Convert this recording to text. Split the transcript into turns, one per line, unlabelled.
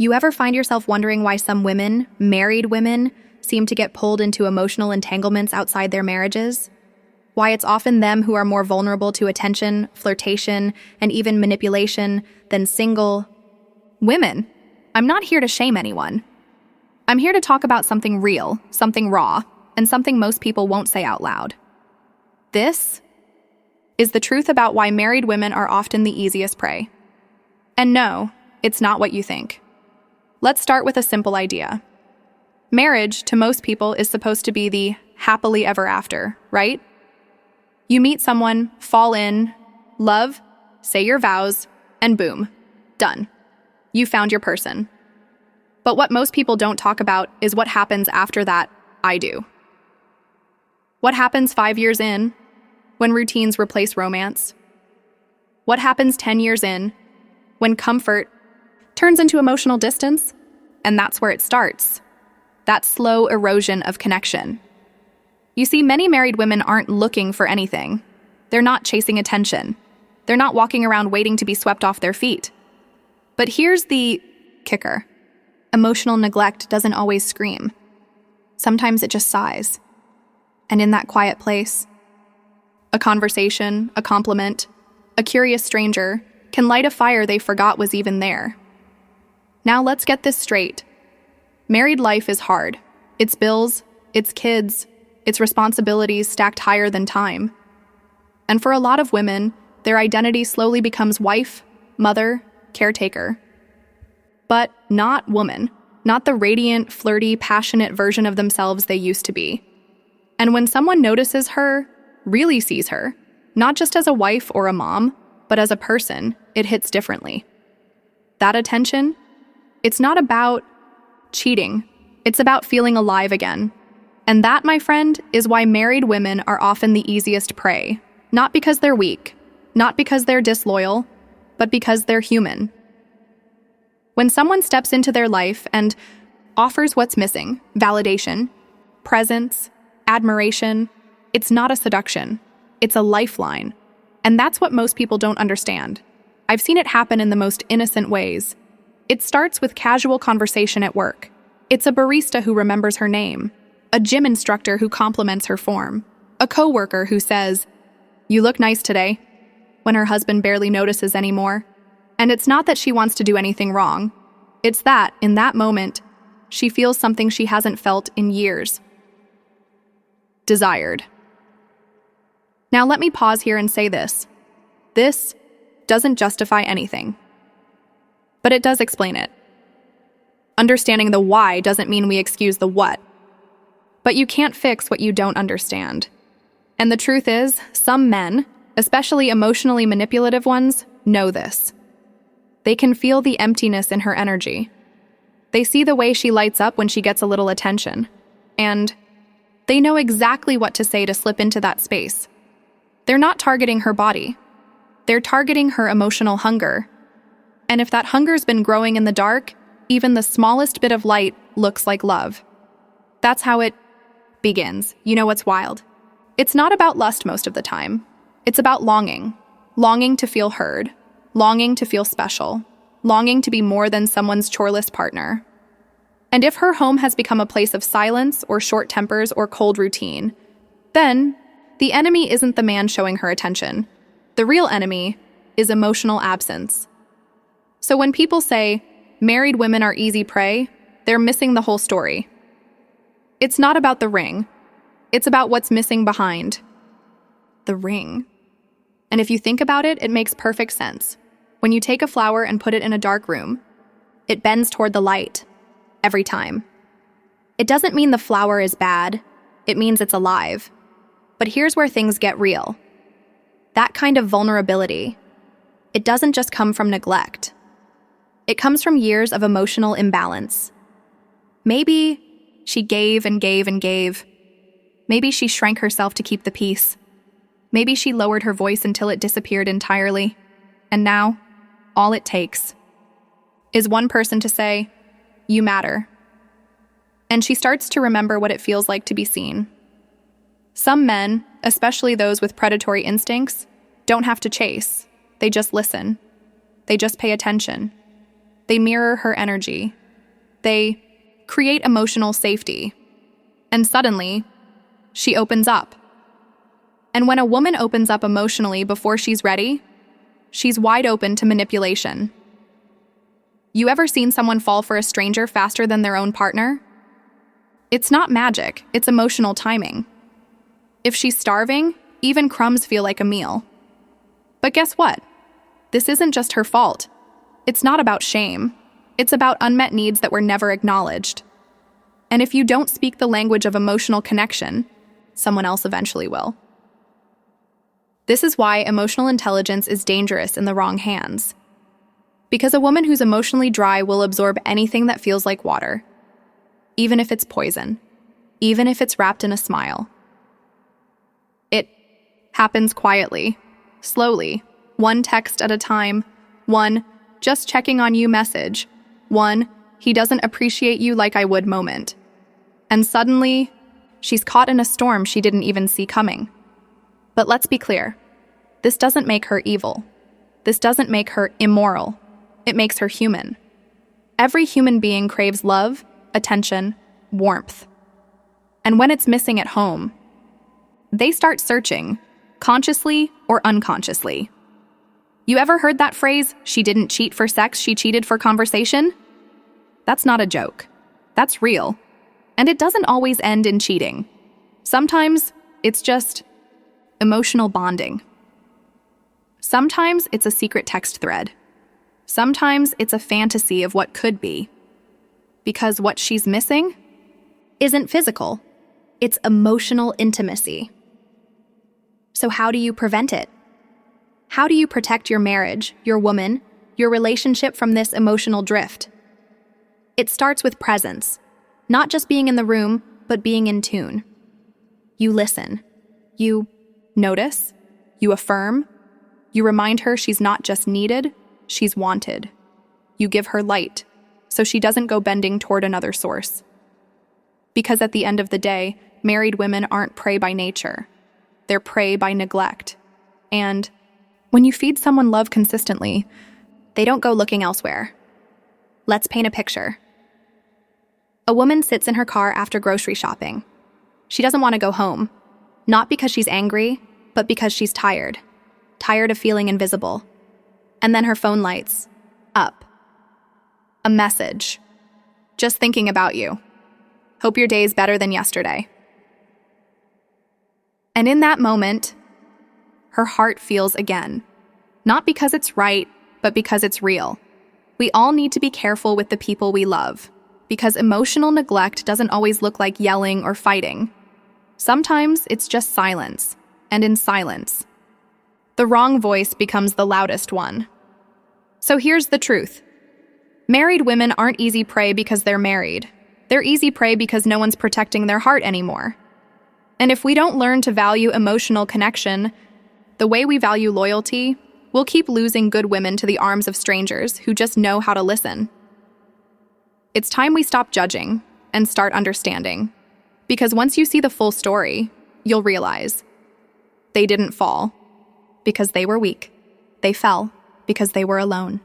You ever find yourself wondering why some women, married women, seem to get pulled into emotional entanglements outside their marriages? Why it's often them who are more vulnerable to attention, flirtation, and even manipulation than single women? I'm not here to shame anyone. I'm here to talk about something real, something raw, and something most people won't say out loud. This is the truth about why married women are often the easiest prey. And no, it's not what you think. Let's start with a simple idea. Marriage, to most people, is supposed to be the happily ever after, right? You meet someone, fall in, love, say your vows, and boom, done. You found your person. But what most people don't talk about is what happens after that I do. What happens 5 years in, when routines replace romance? What happens 10 years in, when comfort turns into emotional distance? And that's where it starts. That slow erosion of connection. You see, many married women aren't looking for anything. They're not chasing attention. They're not walking around waiting to be swept off their feet. But here's the kicker. Emotional neglect doesn't always scream. Sometimes it just sighs. And in that quiet place, a conversation, a compliment, a curious stranger can light a fire they forgot was even there. Now let's get this straight. Married life is hard. It's bills, it's kids, it's responsibilities stacked higher than time. And for a lot of women, their identity slowly becomes wife, mother, caretaker. But not woman, not the radiant, flirty, passionate version of themselves they used to be. And when someone notices her, really sees her, not just as a wife or a mom, but as a person, it hits differently. That attention, it's not about cheating. It's about feeling alive again. And that, my friend, is why married women are often the easiest prey. Not because they're weak, not because they're disloyal, but because they're human. When someone steps into their life and offers what's missing, validation, presence, admiration, it's not a seduction. It's a lifeline. And that's what most people don't understand. I've seen it happen in the most innocent ways. It starts with casual conversation at work. It's a barista who remembers her name, a gym instructor who compliments her form, a coworker who says, "You look nice today," when her husband barely notices anymore. And it's not that she wants to do anything wrong. It's that, in that moment, she feels something she hasn't felt in years. Desired. Now let me pause here and say this. This doesn't justify anything, but it does explain it. Understanding the why doesn't mean we excuse the what. But you can't fix what you don't understand. And the truth is, some men, especially emotionally manipulative ones, know this. They can feel the emptiness in her energy. They see the way she lights up when she gets a little attention. And they know exactly what to say to slip into that space. They're not targeting her body. They're targeting her emotional hunger. And if that hunger's been growing in the dark, even the smallest bit of light looks like love. That's how it begins. You know what's wild? It's not about lust most of the time. It's about longing. Longing to feel heard. Longing to feel special. Longing to be more than someone's choreless partner. And if her home has become a place of silence or short tempers or cold routine, then the enemy isn't the man showing her attention. The real enemy is emotional absence. So when people say, married women are easy prey, they're missing the whole story. It's not about the ring. It's about what's missing behind the ring. And if you think about it, it makes perfect sense. When you take a flower and put it in a dark room, it bends toward the light every time. It doesn't mean the flower is bad. It means it's alive. But here's where things get real. That kind of vulnerability, it doesn't just come from neglect. It comes from years of emotional imbalance. Maybe she gave and gave and gave. Maybe she shrank herself to keep the peace. Maybe she lowered her voice until it disappeared entirely. And now, all it takes is one person to say, "You matter." And she starts to remember what it feels like to be seen. Some men, especially those with predatory instincts, don't have to chase. They just listen. They just pay attention. They mirror her energy. They create emotional safety. And suddenly, she opens up. And when a woman opens up emotionally before she's ready, she's wide open to manipulation. You ever seen someone fall for a stranger faster than their own partner? It's not magic, it's emotional timing. If she's starving, even crumbs feel like a meal. But guess what? This isn't just her fault. It's not about shame. It's about unmet needs that were never acknowledged. And if you don't speak the language of emotional connection, someone else eventually will. This is why emotional intelligence is dangerous in the wrong hands. Because a woman who's emotionally dry will absorb anything that feels like water, even if it's poison, even if it's wrapped in a smile. It happens quietly, slowly, one text at a time, one just checking on you message, one he doesn't appreciate you like I would moment. And suddenly, she's caught in a storm she didn't even see coming. But let's be clear, this doesn't make her evil. This doesn't make her immoral. It makes her human. Every human being craves love, attention, warmth. And when it's missing at home, they start searching, consciously or unconsciously. You ever heard that phrase, she didn't cheat for sex, she cheated for conversation? That's not a joke. That's real. And it doesn't always end in cheating. Sometimes it's just emotional bonding. Sometimes it's a secret text thread. Sometimes it's a fantasy of what could be. Because what she's missing isn't physical. It's emotional intimacy. So how do you prevent it? How do you protect your marriage, your woman, your relationship from this emotional drift? It starts with presence. Not just being in the room, but being in tune. You listen. You notice. You affirm. You remind her she's not just needed, she's wanted. You give her light, so she doesn't go bending toward another source. Because at the end of the day, married women aren't prey by nature. They're prey by neglect. And when you feed someone love consistently, they don't go looking elsewhere. Let's paint a picture. A woman sits in her car after grocery shopping. She doesn't want to go home, not because she's angry, but because she's tired of feeling invisible. And then her phone lights up. A message. Just thinking about you. Hope your day's better than yesterday. And in that moment, her heart feels again. Not because it's right, but because it's real. We all need to be careful with the people we love, because emotional neglect doesn't always look like yelling or fighting. Sometimes it's just silence, and in silence, the wrong voice becomes the loudest one. So here's the truth. Married women aren't easy prey because they're married. They're easy prey because no one's protecting their heart anymore. And if we don't learn to value emotional connection the way we value loyalty, we'll keep losing good women to the arms of strangers who just know how to listen. It's time we stop judging and start understanding. Because once you see the full story, you'll realize they didn't fall because they were weak. They fell because they were alone.